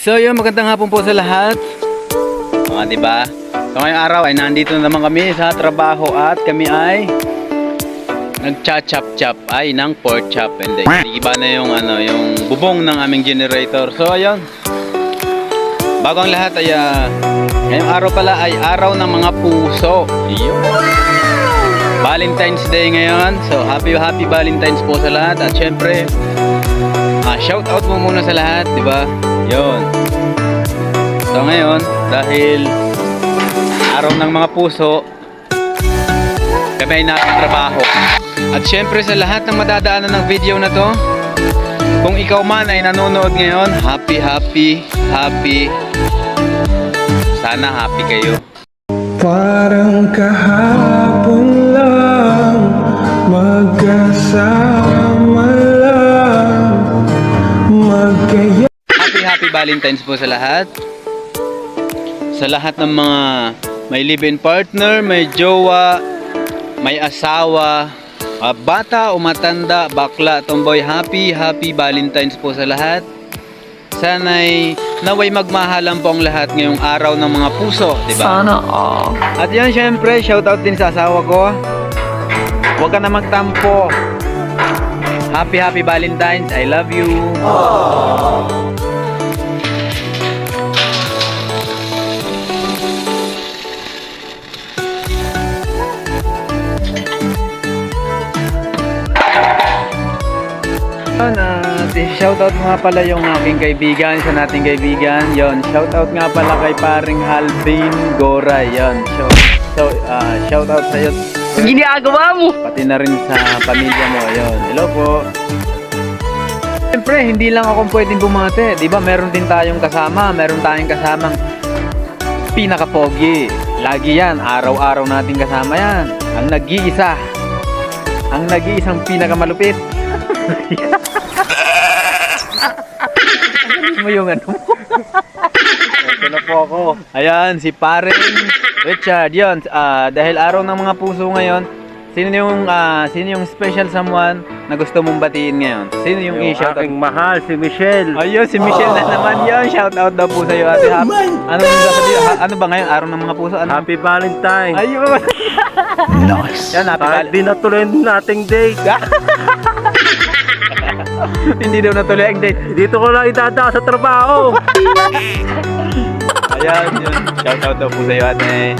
So yun, magandang hapon po sa lahat. Diba? So ngayong araw ay nandito na naman kami sa trabaho at kami ay nagcha-chop-chop ay ng pork chop, and then iba na yung yung bubong ng aming generator. So ayun. Bago ang lahat ay ngayong araw pala ay araw ng mga puso. Yun. Valentine's Day ngayon. So happy Valentine's po sa lahat. At syempre shout out mo muna sa lahat, di ba? Yun. So ngayon, dahil araw ng mga puso, kami ay nakatrabaho. At syempre sa lahat ng madadaanan ng video na to, kung ikaw man ay nanonood ngayon, happy. Sana happy kayo. Parang kahapon lang, magkasama lang, magkaya. Happy Valentine's po sa lahat. Sa lahat ng mga may live-in partner, may jowa, may asawa, bata o matanda, bakla, tomboy, happy Valentine's po sa lahat. Sana'y naway magmahalan po ang lahat ngayong araw ng mga puso, di ba? Sana all. At yan, syempre, shoutout din sa asawa ko. Huwag ka na magtampo. Happy Valentine's. I love you. Aww. Shoutout nga pala yung aking kaibigan, sa nating kaibigan. Yon, shoutout nga pala kay paring Alvin Goray. Yon. So shoutout sa iyo. Ginagawa mo. Pati na rin sa pamilya mo. Yon. Hello po. Siyempre, hindi lang ako pwedeng bumate. 'Di ba? Meron din tayong kasama, meron tayong kasamang pinaka-pogi. Lagi 'yan, araw-araw nating kasama 'yan. Ang nag-iisang pinakamalupit. Mo yung ano mo. Ito na po ako. Ayan, si paring Richard. Yun, dahil araw ng mga puso ngayon, sino yung special someone na gusto mong batiin ngayon? Sino yung i-shout out? Aking mahal, si Michelle. Ayun, si Michelle na naman yun. Shout out daw po sa iyo, ate. Ano ba ngayon? Araw ng mga puso? Ano? Happy Valentine. Ayun. Nice. Yan, happy Kahit di natuloy nating date. Hindi daw natuloy ang date. Dito ko lang idadaan sa trabaho. Ayan, yun. Shout out daw po sa iyo, ate.